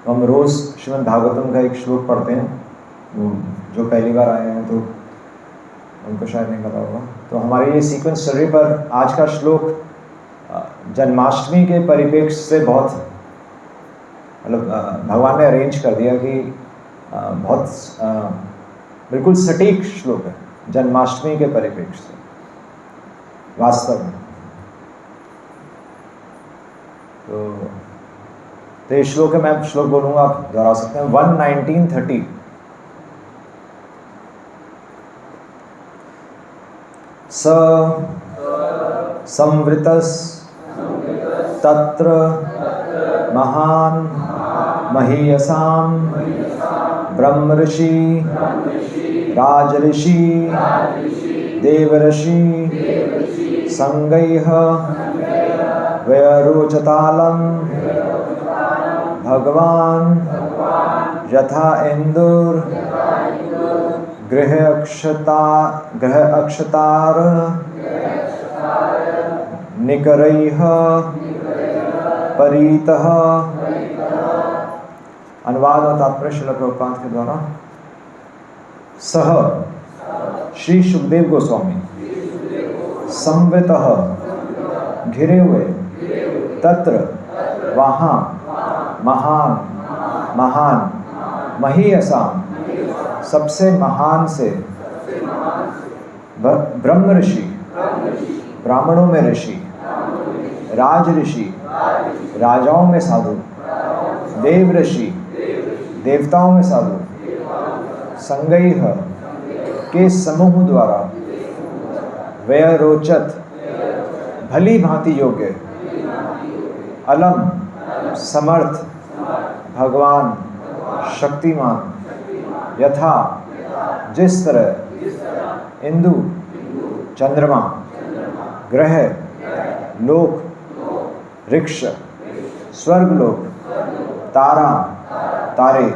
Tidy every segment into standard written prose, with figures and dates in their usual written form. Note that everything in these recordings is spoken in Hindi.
तो हम रोज़ श्रीमद् भागवतम का एक श्लोक पढ़ते हैं। जो पहली बार आए हैं तो उनको शायद नहीं पता होगा। तो हमारे ये सीक्वेंस चल रही, पर आज का श्लोक जन्माष्टमी के परिप्रेक्ष्य से बहुत मतलब भगवान ने अरेंज कर दिया कि बहुत बिल्कुल सटीक श्लोक है जन्माष्टमी के परिप्रेक्ष्य से वास्तव में। तो ये श्लोक है, मैं श्लोक बोलूँगा, आप दोहरा सकते हैं। 1:19:30 स संवृतस् तत्र महान् महीयसां ब्रह्मऋषि राजऋषि देवऋषि संगैः व्यरोचतालं भगवान् यथा इंदुर गृह अक्षतार निकरैः परीतः। अनुवाद और तात्पर्य श्रील प्रभुपाद के द्वारा। सह श्री सुखदेव गोस्वामी संवृतः घिरे हुए तत्र वहाँ महान महीयसाम सबसे महान से ब्रह्म ऋषि ब्राह्मणों में ऋषि राज ऋषि राजाओं में साधु देव ऋषि देवताओं में साधु संगैः के समूह द्वारा व्यरोचत भली भांति योग्य अलम समर्थ भगवान शक्तिमान यथा जिस तरह इंदु चंद्रमा ग्रह लोक ऋक्ष स्वर्गलोक तारा तारे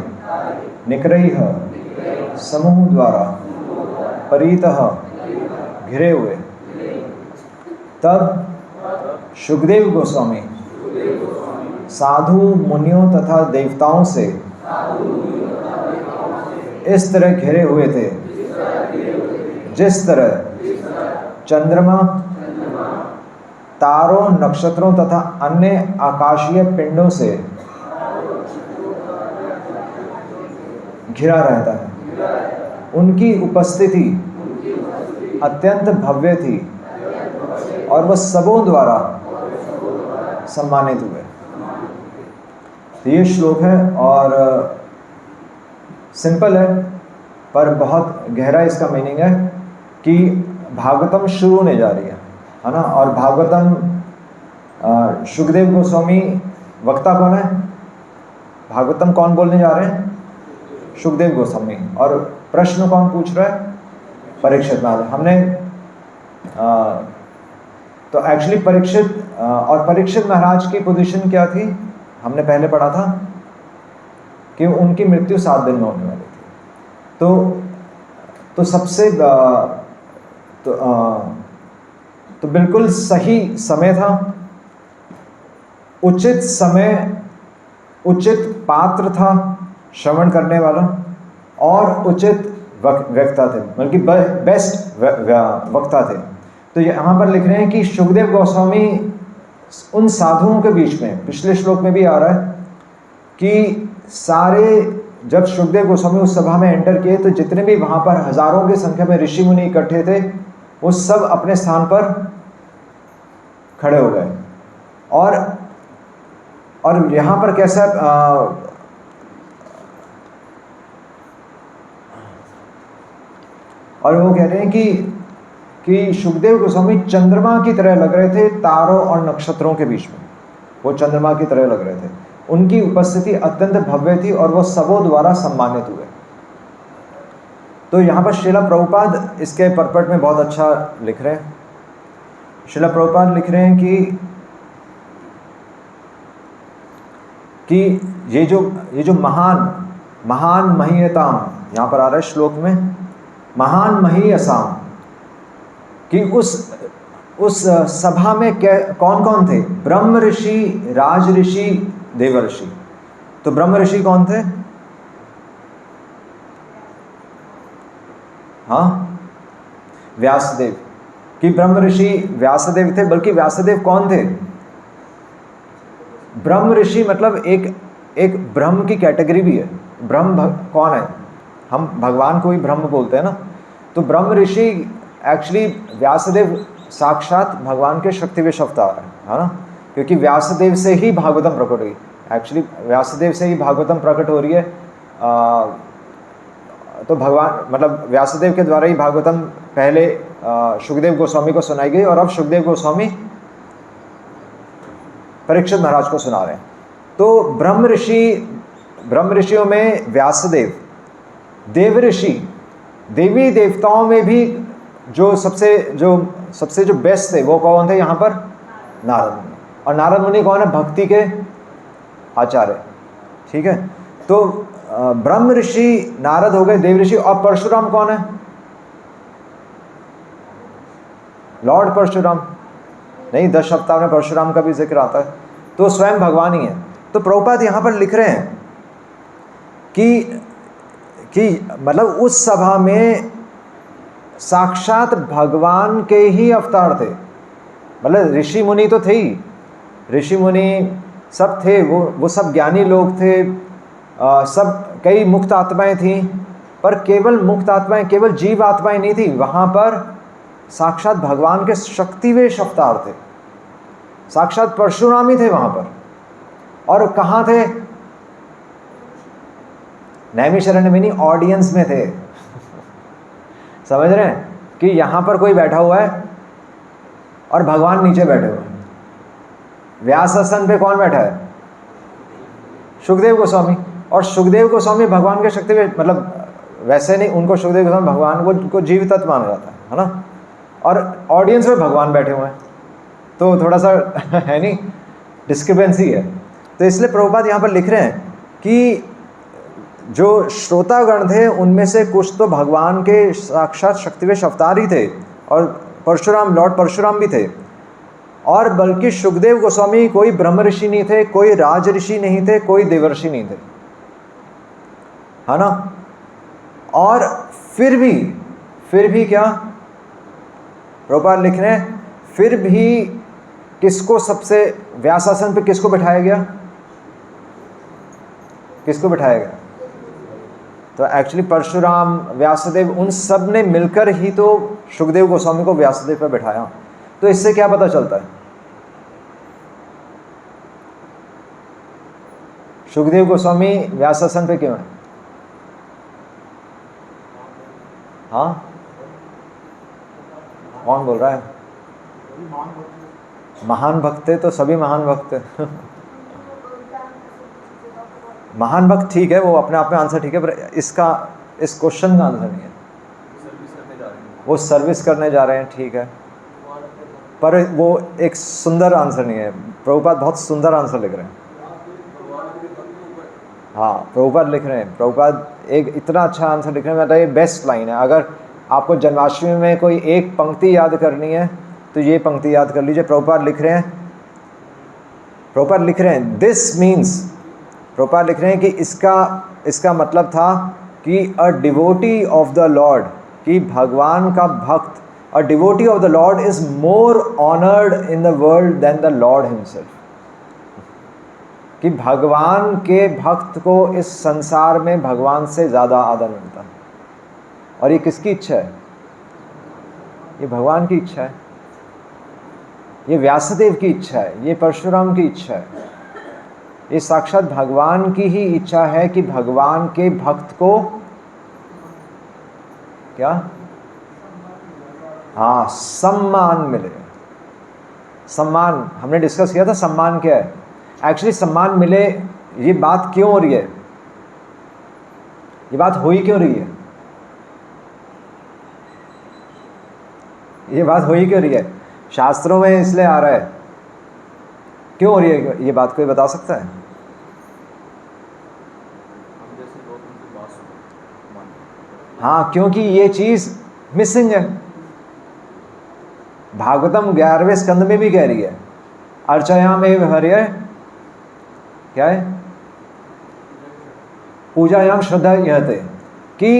निकरैः समूह द्वारा परीतः घिरे हुए। तब सुखदेव गोस्वामी साधु मुनियों तथा देवताओं से इस तरह घिरे हुए थे जिस तरह चंद्रमा तारों नक्षत्रों तथा अन्य आकाशीय पिंडों से घिरा रहता है। उनकी उपस्थिति अत्यंत भव्य थी और वह सबों द्वारा सम्मानित हुए। तो ये श्लोक है और सिंपल है पर बहुत गहरा इसका मीनिंग है कि भागवतम शुरू होने जा रही है ना। और भागवतम सुखदेव गोस्वामी वक्ता कौन है? भागवतम कौन बोलने जा रहे हैं? सुखदेव गोस्वामी। और प्रश्न कौन पूछ रहा है? परीक्षित महाराज। हमने तो एक्चुअली परीक्षित महाराज की पोजीशन क्या थी? हमने पहले पढ़ा था कि उनकी मृत्यु 7 दिन में होने वाली थी। तो सबसे तो बिल्कुल सही समय था, उचित समय, उचित पात्र था श्रवण करने वाला और उचित वक्ता थे, बल्कि बेस्ट वक्ता थे। तो यहाँ पर लिख रहे हैं कि सुखदेव गोस्वामी उन साधुओं के बीच में, पिछले श्लोक में भी आ रहा है कि सारे जब सुखदेव गोस्वामी उस सभा में एंटर किए तो जितने भी वहाँ पर हजारों की संख्या में ऋषि मुनि इकट्ठे थे वो सब अपने स्थान पर खड़े हो गए। और यहाँ पर कैसा और वो कह रहे हैं कि सुखदेव गोस्वामी चंद्रमा की तरह लग रहे थे तारों और नक्षत्रों के बीच में। वो चंद्रमा की तरह लग रहे थे। उनकी उपस्थिति अत्यंत भव्य थी और वो सबों द्वारा सम्मानित हुए। तो यहाँ पर श्रील प्रभुपाद इसके परपट में बहुत अच्छा लिख रहे हैं। श्रील प्रभुपाद लिख रहे हैं कि ये जो महान महीयताम, यहाँ पर आ रहा है श्लोक में, महान महीयसाम, कि उस सभा में कौन कौन थे? ब्रह्म ऋषि, राज ऋषि, देव ऋषि। तो ब्रह्म ऋषि कौन थे? हाँ, व्यासदेव। कि ब्रह्म ऋषि व्यासदेव थे, बल्कि व्यासदेव कौन थे? ब्रह्म ऋषि मतलब एक ब्रह्म की कैटेगरी भी है। ब्रह्म कौन है? हम भगवान को ही ब्रह्म बोलते हैं ना। तो ब्रह्म ऋषि एक्चुअली व्यासदेव साक्षात भगवान के शक्ति विश अवतार है ना, क्योंकि व्यासदेव से ही भागवतम प्रकट हुई। एक्चुअली व्यासदेव से ही भागवतम प्रकट हो रही है। तो भगवान मतलब व्यासदेव के द्वारा ही भागवतम पहले सुखदेव गोस्वामी को सुनाई गई, और अब सुखदेव गोस्वामी परीक्षित महाराज को सुना रहे हैं। तो ब्रह्म ऋषियों में व्यासदेव, देव ऋषि, देवी देवताओं में भी जो सबसे जो बेस्ट थे वो कौन थे यहाँ पर? नारद मुनि। और नारद मुनि कौन है? भक्ति के आचार्य। ठीक है, तो ब्रह्म ऋषि नारद हो गए, देव ऋषि। और परशुराम कौन है? लॉर्ड परशुराम। नहीं, 10 अवतार में परशुराम का भी जिक्र आता है, तो स्वयं भगवान ही है। तो प्रभुपाद यहाँ पर लिख रहे हैं कि मतलब उस सभा में साक्षात भगवान के ही अवतार थे। मतलब ऋषि मुनि तो थे ही, ऋषि मुनि सब थे, वो सब ज्ञानी लोग थे, सब कई मुक्त आत्माएं थीं, पर केवल मुक्त आत्माएं, केवल जीव आत्माएं नहीं थी वहाँ पर, साक्षात भगवान के शक्तिवेश अवतार थे। साक्षात परशुराम ही थे वहाँ पर। और कहाँ थे? नैमिषारण्य में नहीं, ऑडियंस में थे। समझ रहे हैं कि यहाँ पर कोई बैठा हुआ है और भगवान नीचे बैठे हुए हैं। व्यास आसन पे कौन बैठा है? सुखदेव गोस्वामी। और सुखदेव गोस्वामी भगवान के शक्ति में, मतलब वैसे नहीं, उनको सुखदेव गोस्वामी भगवान को जीवित तत्व माना जाता है ना। और ऑडियंस में भगवान बैठे हुए हैं, तो थोड़ा सा है नहीं, डिस्क्रिपेंसी है। तो इसलिए प्रभुपाद यहाँ पर लिख रहे हैं कि जो श्रोतागण थे उनमें से कुछ तो भगवान के साक्षात शक्तिवेश अवतार ही थे, और परशुराम, लॉर्ड परशुराम भी थे। और बल्कि सुखदेव गोस्वामी कोई ब्रह्म ऋषि नहीं थे, कोई राज ऋषि नहीं थे, कोई देवर्षि नहीं थे, है ना। और फिर भी क्या प्रभुपाद लिख रहे हैं, फिर भी किसको सबसे व्यासासन पे किसको बिठाया गया? किसको बिठाया गया? तो एक्चुअली परशुराम, व्यासदेव, उन सब ने मिलकर ही तो सुखदेव गोस्वामी को व्यासदेव पर बिठाया। तो इससे क्या पता चलता है? सुखदेव गोस्वामी व्यासासन पे क्यों है? हाँ, कौन बोल रहा है? महान भक्त थे, तो सभी महान भक्त थे। महान भक्त ठीक है, वो अपने आप में आंसर ठीक है, पर इस क्वेश्चन का आंसर नहीं है। वो सर्विस करने जा रहे हैं, ठीक है, पर वो एक सुंदर आंसर नहीं है। प्रभुपाद बहुत सुंदर आंसर लिख रहे हैं। हाँ, प्रभुपाद लिख रहे हैं, प्रभुपाद एक इतना अच्छा आंसर लिख रहे हैं, मतलब ये बेस्ट लाइन है। अगर आपको जन्माष्टमी में कोई एक पंक्ति याद करनी है तो ये पंक्ति याद कर लीजिए। प्रभुपाद लिख रहे हैं दिस मीन्स, प्रभुपाद लिख रहे हैं कि इसका मतलब था कि a devotee of the lord, कि भगवान का भक्त, a devotee of the lord is more honoured in the world than the lord himself. कि भगवान के भक्त को इस संसार में भगवान से ज़्यादा आदर मिलता है। और ये किसकी इच्छा है? ये भगवान की इच्छा है, ये व्यासदेव की इच्छा है, ये परशुराम की इच्छा है, ये साक्षात भगवान की ही इच्छा है कि भगवान के भक्त को क्या? हाँ, सम्मान मिले। सम्मान हमने डिस्कस किया था, सम्मान क्या है? एक्चुअली सम्मान मिले, ये बात क्यों हो रही है? ये बात हुई क्यों रही है? ये बात हुई क्यों रही है? शास्त्रों में इसलिए आ रहा है। क्यों हो रही है ये बात, कोई बता सकता है? हाँ, क्योंकि ये चीज़ मिसिंग है। भागवतम 11वें स्कंद में भी कह रही है, अर्चयामेव हरये, क्या है? पूजायाम श्रद्धा यह थे कि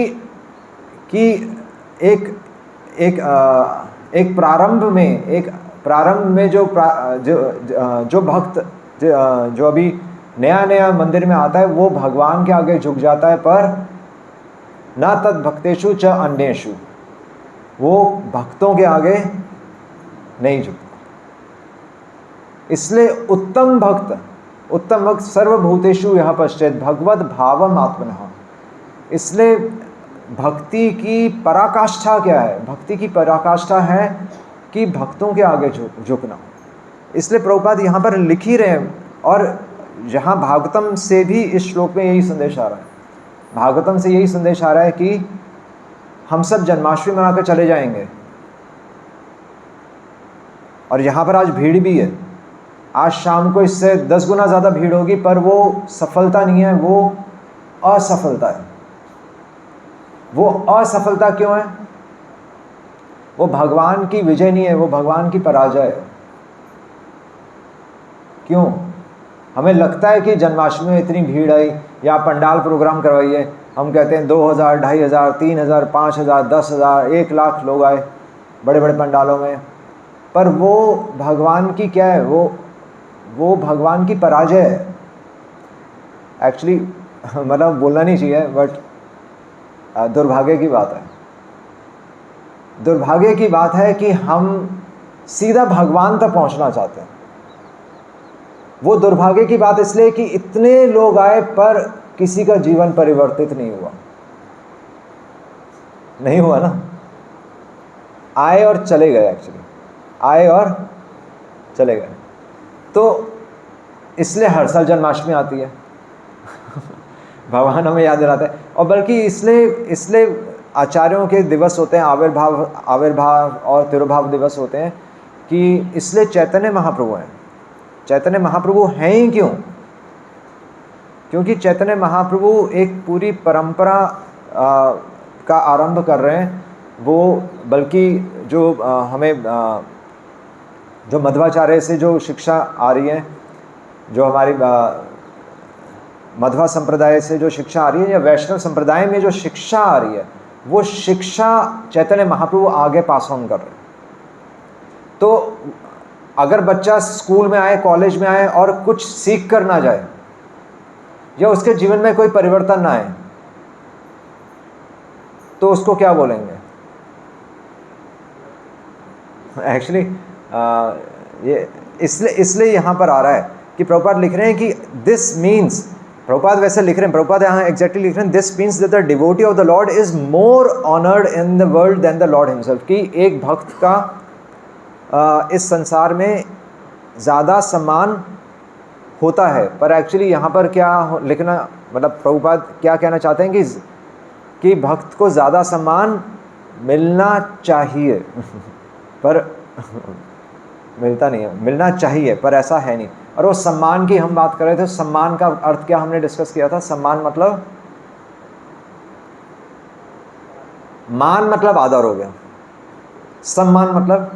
एक प्रारंभ में जो भक्त जो अभी नया मंदिर में आता है वो भगवान के आगे झुक जाता है, पर न तद भक्तेषु च अन्येषु, वो भक्तों के आगे नहीं झुकता। इसलिए उत्तम भक्त सर्वभूतेषु यह पश्चेत भगवद भावम आत्मनः। इसलिए भक्ति की पराकाष्ठा क्या है? भक्ति की पराकाष्ठा है कि भक्तों के आगे झुकना। इसलिए प्रभुपाद यहाँ पर लिख ही रहे हैं, और जहाँ भागवतम से भी इस श्लोक में यही संदेश आ रहा है। भागवतम से यही संदेश आ रहा है कि हम सब जन्माष्टमी मनाकर चले जाएंगे, और यहाँ पर आज भीड़ भी है। आज शाम को इससे 10 गुना ज़्यादा भीड़ होगी, पर वो सफलता नहीं है, वो असफलता है। वो असफलता क्यों है? वो भगवान की विजय नहीं है, वो भगवान की पराजय है। क्यों? हमें लगता है कि जन्माष्टमी में इतनी भीड़ आई, या पंडाल प्रोग्राम करवाइए, हम कहते हैं 2000, 2500, 3000, 5000, 10,000, 1 लाख लोग आए बड़े बड़े पंडालों में, पर वो भगवान की क्या है? वो भगवान की पराजय है। एक्चुअली मतलब बोलना नहीं चाहिए, बट दुर्भाग्य की बात है। दुर्भाग्य की बात है कि हम सीधा भगवान तक पहुंचना चाहते हैं। वो दुर्भाग्य की बात इसलिए कि इतने लोग आए, पर किसी का जीवन परिवर्तित नहीं हुआ ना। आए और चले गए, एक्चुअली आए और चले गए। तो इसलिए हर साल जन्माष्टमी आती है। भगवान हमें याद दिलाते हैं, और बल्कि इसलिए आचार्यों के दिवस होते हैं, आविर्भाव और तिरुभाव दिवस होते हैं, कि इसलिए चैतन्य महाप्रभु हैं। चैतन्य महाप्रभु हैं ही क्यों? क्योंकि चैतन्य महाप्रभु एक पूरी परंपरा का आरंभ कर रहे हैं। वो बल्कि जो हमें जो मध्वाचार्य से जो शिक्षा आ रही है, जो हमारी मध्वा संप्रदाय से जो शिक्षा आ रही है, या वैष्णव संप्रदाय में जो शिक्षा आ रही है, वो शिक्षा चैतन्य महाप्रभु आगे पास ऑन कर रहे हैं। तो अगर बच्चा स्कूल में आए, कॉलेज में आए और कुछ सीख कर ना जाए, या उसके जीवन में कोई परिवर्तन ना आए, तो उसको क्या बोलेंगे? एक्चुअली ये इसलिए यहाँ पर आ रहा है कि प्रभुपाद लिख रहे हैं कि दिस मीन्स, प्रभुपाद वैसे लिख रहे हैं, प्रभुपाद यहाँ एग्जैक्टली लिख रहे हैं, this means that the devotee of the lord is more honoured in the world than the lord himself. कि एक भक्त का इस संसार में ज़्यादा सम्मान होता है। पर एक्चुअली यहाँ पर क्या लिखना, मतलब प्रभुपाद क्या कहना चाहते हैं कि भक्त को ज़्यादा सम्मान मिलना चाहिए, पर मिलता नहीं है। मिलना चाहिए, पर ऐसा है नहीं। और वो सम्मान की हम बात कर रहे थे। सम्मान का अर्थ क्या हमने डिस्कस किया था? सम्मान मतलब, मान मतलब आदर हो गया, सम्मान मतलब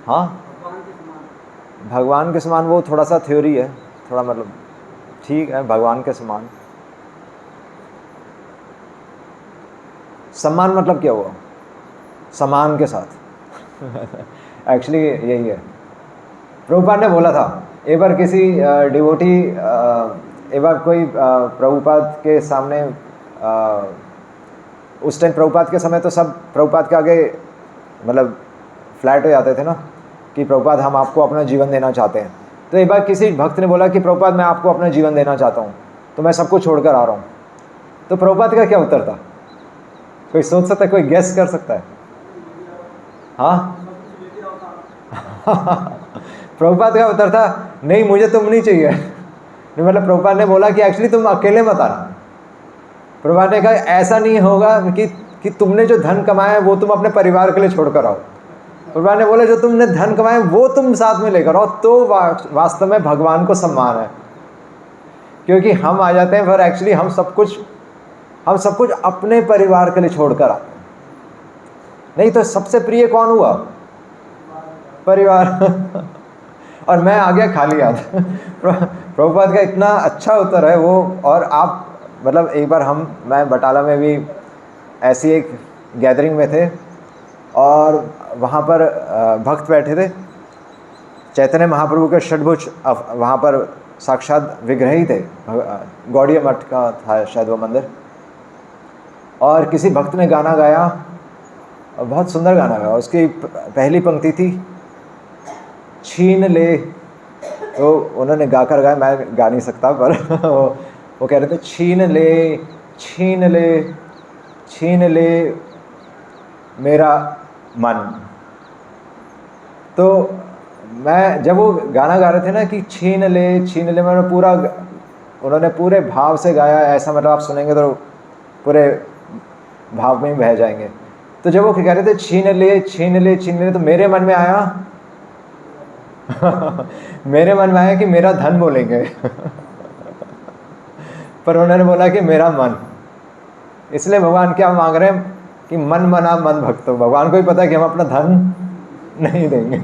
हाँ, भगवान के समान। वो थोड़ा सा थ्योरी है, थोड़ा मतलब ठीक है, भगवान के समान। सम्मान मतलब क्या हुआ? समान के साथ। एक्चुअली यही है। प्रभुपाद ने बोला था एक बार, किसी डिवोटी एक बार कोई प्रभुपाद के सामने, उस टाइम प्रभुपाद के समय तो सब प्रभुपाद के आगे मतलब फ्लैट हो जाते थे ना, कि प्रभुपाद हम आपको अपना जीवन देना चाहते हैं। तो एक बार किसी भक्त ने बोला कि प्रभुपाद मैं आपको अपना जीवन देना चाहता हूँ, तो मैं सबको छोड़कर आ रहा हूँ। तो प्रभुपाद का क्या उत्तर था? कोई सोच सकता है? कोई गेस कर सकता है? हाँ। प्रभुपाद का उत्तर था, नहीं मुझे तुम नहीं चाहिए। मतलब प्रभुपाद ने बोला कि एक्चुअली तुम अकेले मत आना। प्रभुपाद ने कहा ऐसा नहीं होगा कि तुमने जो धन कमाया है वो तुम अपने परिवार के लिए छोड़कर आओ। प्रभुपाद ने बोला जो तुमने धन कमाया वो तुम साथ में लेकर आओ, तो वास्तव में भगवान को सम्मान है। क्योंकि हम आ जाते हैं, पर एक्चुअली हम सब कुछ अपने परिवार के लिए छोड़कर आते हैं। नहीं तो सबसे प्रिय कौन हुआ? परिवार। और मैं आ गया खाली हाथ। प्रभुपाद का इतना अच्छा उत्तर है वो। और आप मतलब एक बार मैं बटाला में भी ऐसी एक गैदरिंग में थे और वहाँ पर भक्त बैठे थे। चैतन्य महाप्रभु के षडभुज वहाँ पर साक्षात विग्रह ही थे। गौड़िया मठ का था शायद वो मंदिर। और किसी भक्त ने गाना गाया और बहुत सुंदर गाना गाया। उसकी पहली पंक्ति थी छीन ले, तो उन्होंने गाकर गाया, मैं गा नहीं सकता, पर वो कह रहे थे छीन ले छीन ले छीन ले मेरा मन। तो मैं जब वो गाना गा रहे थे ना कि छीन ले, मैंने पूरा, उन्होंने पूरे भाव से गाया। ऐसा मतलब आप सुनेंगे तो पूरे भाव में ही बह जाएंगे। तो जब वो कह रहे थे छीन ले, तो मेरे मन में आया मेरे मन में आया कि मेरा धन बोलेंगे पर उन्होंने बोला कि मेरा मन। इसलिए भगवान क्या मांग रहे हैं कि मन मना मन भक्तो। भगवान को ही पता है कि हम अपना धन नहीं देंगे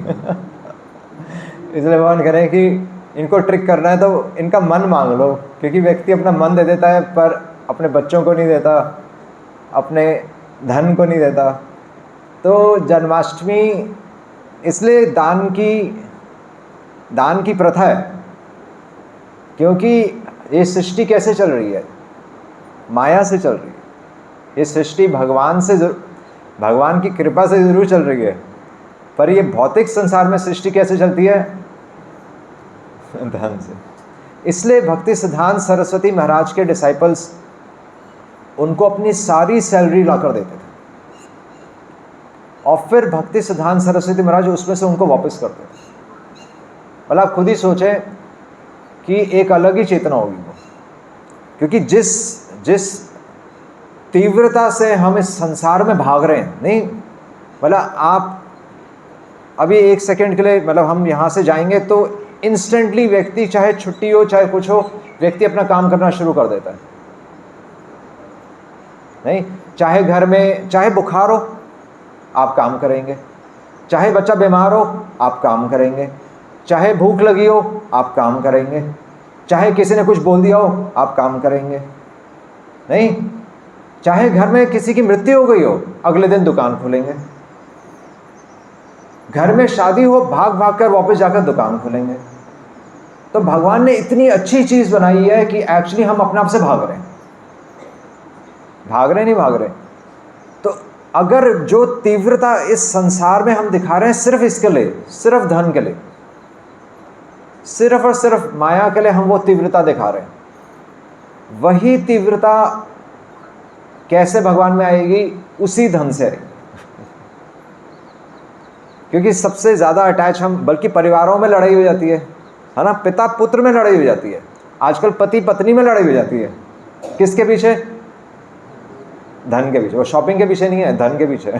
इसलिए भगवान कह रहे हैं कि इनको ट्रिक करना है तो इनका मन मांग लो, क्योंकि व्यक्ति अपना मन दे देता है पर अपने बच्चों को नहीं देता, अपने धन को नहीं देता। तो जन्माष्टमी इसलिए दान की प्रथा है, क्योंकि ये सृष्टि कैसे चल रही है? माया से चल रही है। ये सृष्टि भगवान की कृपा से जरूर चल रही है, पर ये भौतिक संसार में सृष्टि कैसे चलती है? धन से। इसलिए भक्ति सिद्धांत सरस्वती महाराज के डिसाइपल्स उनको अपनी सारी सैलरी लाकर देते थे और फिर भक्ति सिद्धांत सरस्वती महाराज उसमें से उनको वापस करते थे। मतलब आप खुद ही सोचें कि एक अलग ही चेतना होगी वो, क्योंकि जिस तीव्रता से हम इस संसार में भाग रहे हैं, नहीं मतलब आप अभी एक सेकंड के लिए, मतलब हम यहाँ से जाएंगे तो इंस्टेंटली व्यक्ति, चाहे छुट्टी हो चाहे कुछ हो, व्यक्ति अपना काम करना शुरू कर देता है। नहीं, चाहे घर में चाहे बुखार हो आप काम करेंगे, चाहे बच्चा बीमार हो आप काम करेंगे, चाहे भूख लगी हो आप काम करेंगे, चाहे किसी ने कुछ बोल दिया हो आप काम करेंगे। नहीं, चाहे घर में किसी की मृत्यु हो गई हो अगले दिन दुकान खोलेंगे, घर में शादी हो भाग भाग कर वापस जाकर दुकान खोलेंगे। तो भगवान ने इतनी अच्छी चीज बनाई है कि एक्चुअली हम अपने आप से भाग रहे नहीं भाग रहे। तो अगर जो तीव्रता इस संसार में हम दिखा रहे हैं सिर्फ इसके लिए, सिर्फ धन के लिए, सिर्फ और सिर्फ माया के लिए हम वो तीव्रता दिखा रहे हैं, वही तीव्रता कैसे भगवान में आएगी? उसी धन से आएगी। क्योंकि सबसे ज़्यादा अटैच हम, बल्कि परिवारों में लड़ाई हो जाती है ना, पिता पुत्र में लड़ाई हो जाती है, आजकल पति पत्नी में लड़ाई हो जाती है। किसके पीछे? धन के पीछे। वो शॉपिंग के पीछे नहीं है, धन के पीछे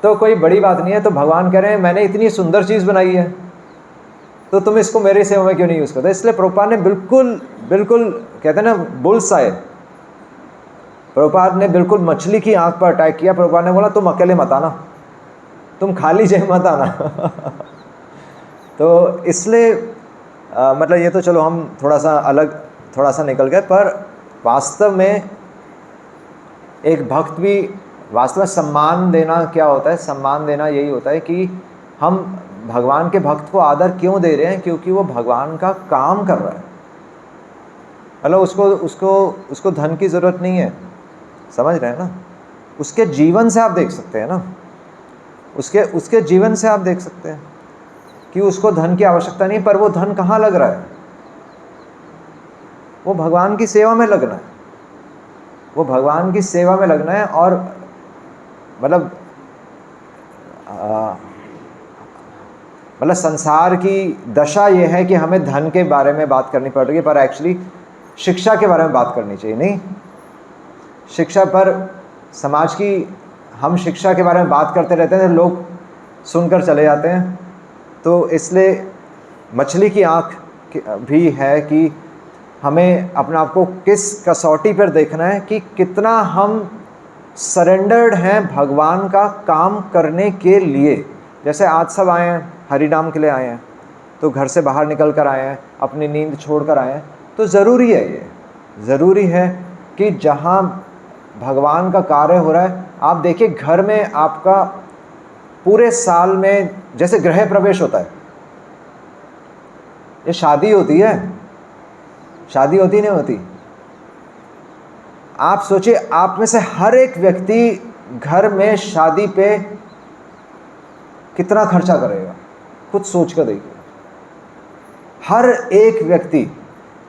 तो कोई बड़ी बात नहीं है। तो भगवान कह रहे हैं मैंने इतनी सुंदर चीज़ बनाई है तो तुम इसको मेरी सेवा में क्यों नहीं यूज़ करते? इसलिए प्रभुपाद ने बिल्कुल कहते हैं ना बुल्स आए, प्रभुपाद ने बिल्कुल मछली की आंख पर अटैक किया। प्रभुपाद ने बोला तुम अकेले मत आना, तुम खाली जय मत आना तो इसलिए मतलब ये तो चलो हम थोड़ा सा निकल गए, पर वास्तव में एक भक्त भी वास्तव में सम्मान देना क्या होता है? सम्मान देना यही होता है कि हम भगवान के भक्त को आदर क्यों दे रहे हैं? क्योंकि वो भगवान का काम कर रहा है। मतलब उसको धन की ज़रूरत नहीं है, समझ रहे हैं ना? उसके जीवन से आप देख सकते हैं ना, उसके जीवन से आप देख सकते हैं कि उसको धन की आवश्यकता नहीं, पर वो धन कहाँ लग रहा है? वो भगवान की सेवा में लगना है, वो भगवान की सेवा में लगना है। और मतलब संसार की दशा ये है कि हमें धन के बारे में बात करनी पड़ रही है, पर एक्चुअली शिक्षा के बारे में बात करनी चाहिए। नहीं, शिक्षा पर समाज की, हम शिक्षा के बारे में बात करते रहते हैं, लोग सुनकर चले जाते हैं। तो इसलिए मछली की आँख भी है कि हमें अपने आप को किस कसौटी पर देखना है कि कितना हम सरेंडर्ड हैं भगवान का काम करने के लिए। जैसे आज सब आए हैं, हरि नाम के लिए आए हैं, तो घर से बाहर निकल कर आए हैं, अपनी नींद छोड़ कर आए हैं, तो ज़रूरी है, ये ज़रूरी है कि जहाँ भगवान का कार्य हो रहा है, आप देखिए घर में आपका पूरे साल में जैसे गृह प्रवेश होता है, ये शादी होती है, शादी होती नहीं होती? आप सोचिए, आप में से हर एक व्यक्ति घर में शादी पे कितना खर्चा करेगा, खुद सोच कर देखिए। हर एक व्यक्ति,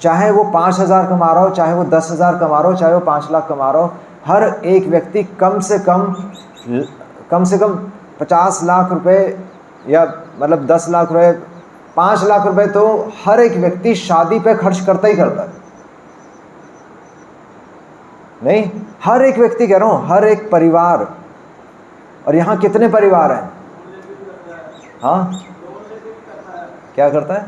चाहे वो 5,000 कमा रहा हो, चाहे वो 10,000 कमा रहा हो, चाहे वो 5 लाख कमा रहा हो, हर एक व्यक्ति कम से कम 50 लाख रुपए, या मतलब 10 लाख रुपए, 5 लाख रुपए तो हर एक व्यक्ति शादी पे खर्च करता ही करता है। नहीं, हर एक व्यक्ति कह रहा हूं, हर एक परिवार। और यहां कितने परिवार हैं? हाँ, क्या करता है?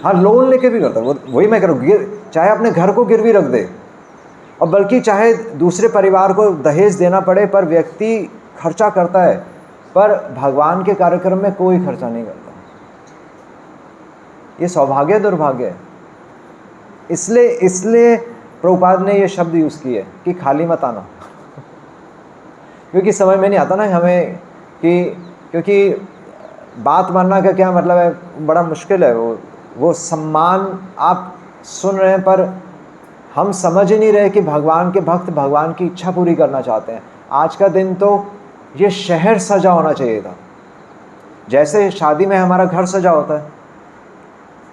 हाँ, लोन लेके भी करता है। वही मैं कह रहा हूं, चाहे अपने घर को गिरवी रख दे, और बल्कि चाहे दूसरे परिवार को दहेज देना पड़े, पर व्यक्ति खर्चा करता है। पर भगवान के कार्यक्रम में कोई खर्चा नहीं करता। ये सौभाग्य दुर्भाग्य है। इसलिए प्रभुपाद ने ये शब्द यूज़ किए कि खाली मत आना क्योंकि समझ में नहीं आता ना हमें क्योंकि बात मानना का क्या मतलब है, बड़ा मुश्किल है। वो सम्मान आप सुन रहे हैं, पर हम समझ ही नहीं रहे कि भगवान के भक्त भगवान की इच्छा पूरी करना चाहते हैं। आज का दिन तो ये शहर सजा होना चाहिए था, जैसे शादी में हमारा घर सजा होता है।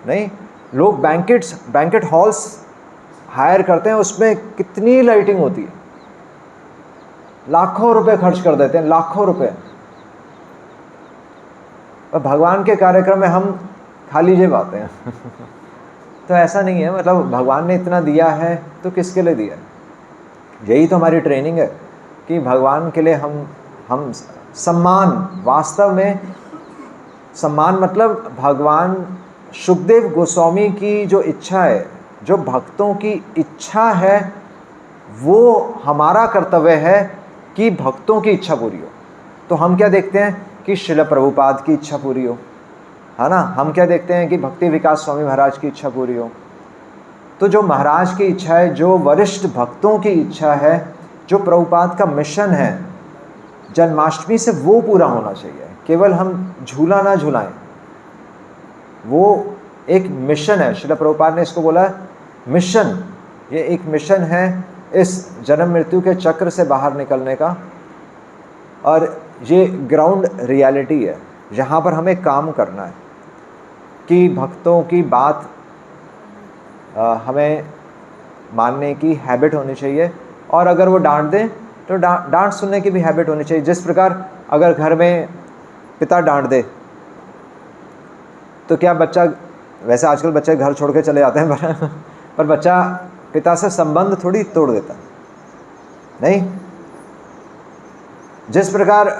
नहीं, लोग बैंकेट हॉल्स हायर करते हैं, उसमें कितनी लाइटिंग होती है, लाखों रुपए खर्च कर देते हैं, लाखों रुपए। और भगवान के कार्यक्रम में हम खाली जेब आते हैं तो ऐसा नहीं है। मतलब भगवान ने इतना दिया है तो किसके लिए दिया है? यही तो हमारी ट्रेनिंग है कि भगवान के लिए हम सम्मान, वास्तव में सम्मान मतलब भगवान शुकदेव गोस्वामी की जो इच्छा है, जो भक्तों की इच्छा है, वो हमारा कर्तव्य है कि भक्तों की इच्छा पूरी हो। तो हम क्या देखते हैं कि श्रील प्रभुपाद की इच्छा पूरी हो, है ना। हम क्या देखते हैं कि भक्ति विकास स्वामी महाराज की इच्छा पूरी हो। तो जो महाराज की इच्छा है, जो वरिष्ठ भक्तों की इच्छा है, जो प्रभुपाद का मिशन है जन्माष्टमी से, वो पूरा होना चाहिए। केवल हम झूला ना झुलाएं, वो एक मिशन है। श्रील प्रभुपाद ने इसको बोला मिशन। ये एक मिशन है इस जन्म मृत्यु के चक्र से बाहर निकलने का, और ये ग्राउंड रियलिटी है जहाँ पर हमें काम करना है कि भक्तों की बात हमें मानने की हैबिट होनी चाहिए, और अगर वो डांट दें तो डांट सुनने की भी हैबिट होनी चाहिए। जिस प्रकार अगर घर में पिता डांट दे तो क्या बच्चा, वैसे आजकल बच्चे घर छोड़ के चले जाते हैं पर बच्चा पिता से संबंध थोड़ी तोड़ देता है। नहीं, जिस प्रकार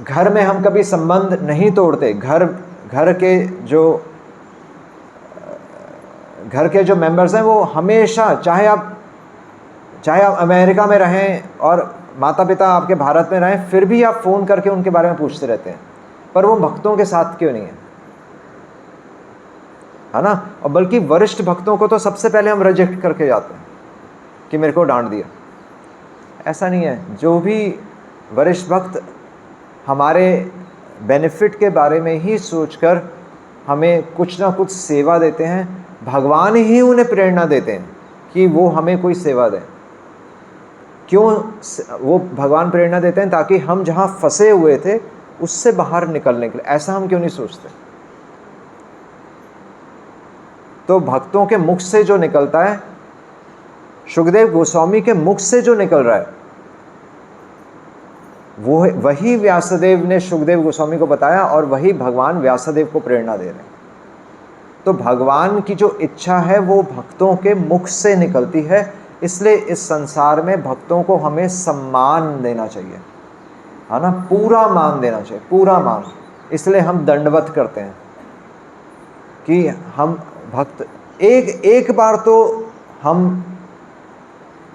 घर में हम कभी संबंध नहीं तोड़ते, घर के जो मेंबर्स हैं वो हमेशा, चाहे आप अमेरिका में रहें और माता पिता आपके भारत में रहें, फिर भी आप फ़ोन करके उनके बारे में पूछते रहते हैं। पर वो भक्तों के साथ क्यों नहीं है ना। और बल्कि वरिष्ठ भक्तों को तो सबसे पहले हम रिजेक्ट करके जाते हैं कि मेरे को डांट दिया। ऐसा नहीं है। जो भी वरिष्ठ भक्त हमारे बेनिफिट के बारे में ही सोचकर हमें कुछ ना कुछ सेवा देते हैं, भगवान ही उन्हें प्रेरणा देते हैं कि वो हमें कोई सेवा दें। क्यों वो भगवान प्रेरणा देते हैं? ताकि हम जहाँ फंसे हुए थे उससे बाहर निकलने के लिए। ऐसा हम क्यों नहीं सोचते? तो भक्तों के मुख से जो निकलता है, शुकदेव गोस्वामी के मुख से जो निकल रहा है, वो वही व्यासदेव ने शुकदेव गोस्वामी को बताया, और वही भगवान व्यासदेव को प्रेरणा दे रहे हैं। तो भगवान की जो इच्छा है वो भक्तों के मुख से निकलती है। इसलिए इस संसार में भक्तों को हमें सम्मान देना चाहिए, है ना, पूरा मान देना चाहिए, पूरा मान। इसलिए हम दंडवत करते हैं कि हम भक्त एक बार तो हम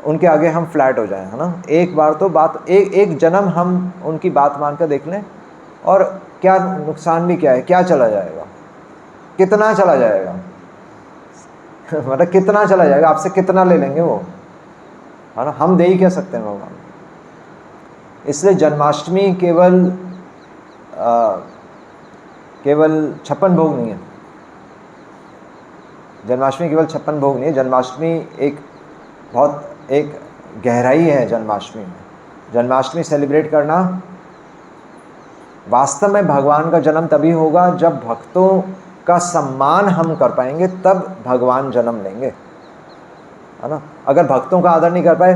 उनके आगे हम फ्लैट हो जाएं, है ना। एक बार तो बात, एक जन्म हम उनकी बात मानकर देख लें। और क्या नुकसान भी क्या है, क्या चला जाएगा, कितना चला जाएगा मतलब कितना चला जाएगा, आपसे कितना ले लेंगे वो, है ना, हम दे ही क्या सकते हैं भगवान। इसलिए जन्माष्टमी केवल 56 भोग नहीं है। जन्माष्टमी केवल 56 भोग नहीं है। जन्माष्टमी एक बहुत एक गहराई है जन्माष्टमी में। जन्माष्टमी सेलिब्रेट करना, वास्तव में भगवान का जन्म तभी होगा जब भक्तों का सम्मान हम कर पाएंगे, तब भगवान जन्म लेंगे, है ना। अगर भक्तों का आदर नहीं कर पाए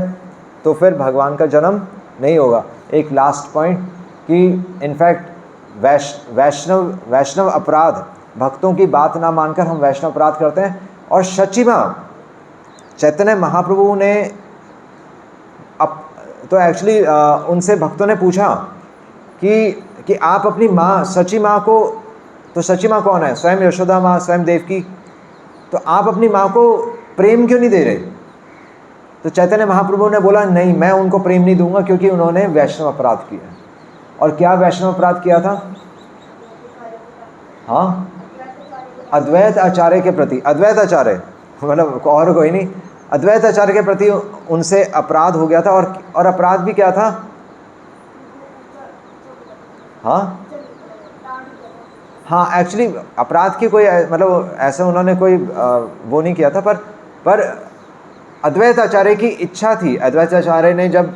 तो फिर भगवान का जन्म नहीं होगा। एक लास्ट पॉइंट कि इनफैक्ट वैष्णव अपराध, भक्तों की बात ना मानकर हम वैष्णव अपराध करते हैं। और सचिमा चैतन्य महाप्रभु ने तो एक्चुअली उनसे भक्तों ने पूछा कि आप अपनी माँ सची माँ को, तो सची माँ कौन है, स्वयं यशोदा माँ, स्वयं देवकी, तो आप अपनी माँ को प्रेम क्यों नहीं दे रहे। तो चैतन्य महाप्रभु ने बोला नहीं, मैं उनको प्रेम नहीं दूंगा क्योंकि उन्होंने वैष्णव अपराध किया। और क्या वैष्णव अपराध किया था? हाँ, अद्वैत आचार्य के प्रति, अद्वैत आचार्य मतलब और कोई नहीं, अद्वैत आचार्य के प्रति उनसे अपराध हो गया था। और अपराध भी क्या था? हाँ एक्चुअली अपराध की कोई मतलब ऐसा उन्होंने कोई वो नहीं किया था, पर अद्वैत आचार्य की इच्छा थी। अद्वैत आचार्य ने जब,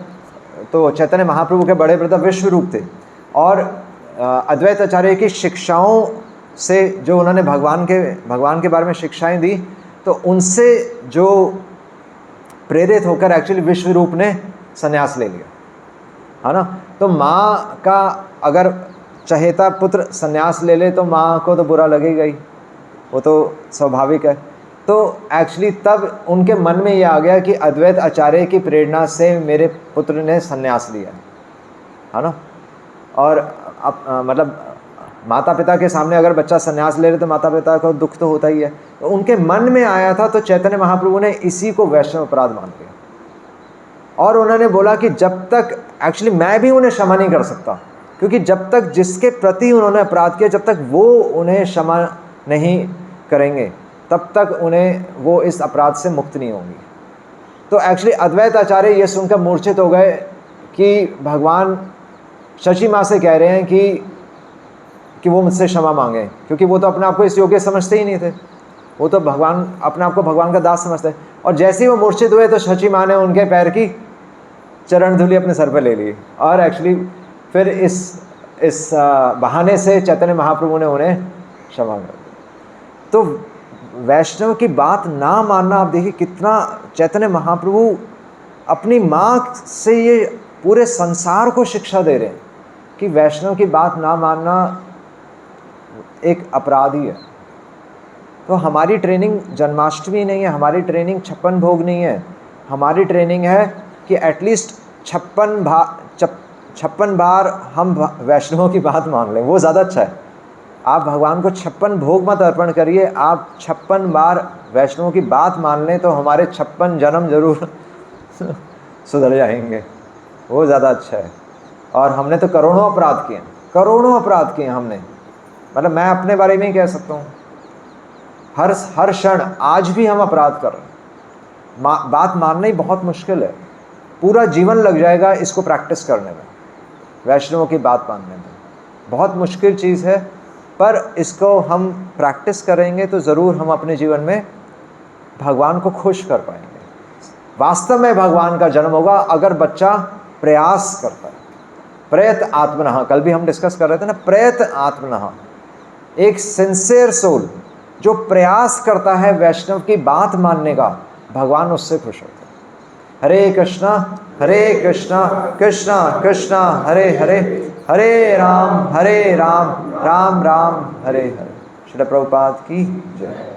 तो चैतन्य महाप्रभु के बड़े ब्रदर विश्व रूप थे, और अद्वैत आचार्य की शिक्षाओं से जो उन्होंने भगवान के बारे में शिक्षाएं दी, तो उनसे जो प्रेरित होकर एक्चुअली विश्व रूप ने संन्यास ले लिया, है ना। तो माँ का अगर चहेता पुत्र संन्यास ले ले तो माँ को तो बुरा लगेगा ही, वो तो स्वाभाविक है। तो एक्चुअली तब उनके मन में ये आ गया कि अद्वैत आचार्य की प्रेरणा से मेरे पुत्र ने संन्यास लिया, है ना। और मतलब माता पिता के सामने अगर बच्चा संन्यास ले रहे तो माता पिता को दुख तो होता ही है। तो उनके मन में आया था, तो चैतन्य महाप्रभु ने इसी को वैष्णव अपराध मान लिया। और उन्होंने बोला कि जब तक, एक्चुअली मैं भी उन्हें क्षमा नहीं कर सकता, क्योंकि जब तक जिसके प्रति उन्होंने अपराध किया, जब तक वो उन्हें क्षमा नहीं करेंगे, तब तक उन्हें वो इस अपराध से मुक्त नहीं होंगी। तो एक्चुअली अद्वैत आचार्य ये सुनकर मूर्छित हो गए कि भगवान शची माँ से कह रहे हैं कि वो मुझसे क्षमा मांगे, क्योंकि वो तो अपने आप को इस योग्य समझते ही नहीं थे, वो तो भगवान अपने आप को भगवान का दास समझते। और जैसे ही वो मूर्छित हुए तो शची माँ ने उनके पैर की चरण धूलि अपने सर पर ले ली। और एक्चुअली फिर इस बहाने से चैतन्य महाप्रभु ने उन्हें क्षमा कर दिया। तो वैष्णव की बात ना मानना, आप देखिए कितना चैतन्य महाप्रभु अपनी माँ से ये पूरे संसार को शिक्षा दे रहे हैं कि वैष्णव की बात ना मानना एक अपराध ही है। तो हमारी ट्रेनिंग जन्माष्टमी नहीं है, हमारी ट्रेनिंग 56 भोग नहीं है, हमारी ट्रेनिंग है कि एटलीस्ट 56 बार हम वैष्णवों की बात मान लें, वो ज़्यादा अच्छा है। आप भगवान को 56 भोग मत अर्पण करिए, आप 56 बार वैष्णवों की बात मान लें तो हमारे 56 जन्म जरूर सुधर जाएंगे, वो ज़्यादा अच्छा है। और हमने तो करोड़ों अपराध किए हमने, मतलब मैं अपने बारे में ही कह सकता हूँ, हर क्षण आज भी हम अपराध कर रहे हैं। बात मानना ही बहुत मुश्किल है, पूरा जीवन लग जाएगा इसको प्रैक्टिस करने में, वैष्णवों की बात मानने में। बहुत मुश्किल चीज़ है, पर इसको हम प्रैक्टिस करेंगे तो ज़रूर हम अपने जीवन में भगवान को खुश कर पाएंगे। वास्तव में भगवान का जन्म होगा अगर बच्चा प्रयास करता है। प्रयत आत्मनः, कल भी हम डिस्कस कर रहे थे ना, प्रयत आत्मनः, एक सिंसियर सोल जो प्रयास करता है वैष्णव की बात मानने का, भगवान उससे खुश होता है। हरे कृष्णा कृष्णा कृष्णा हरे हरे, हरे राम राम राम हरे हरे। श्रील प्रभुपाद की जय।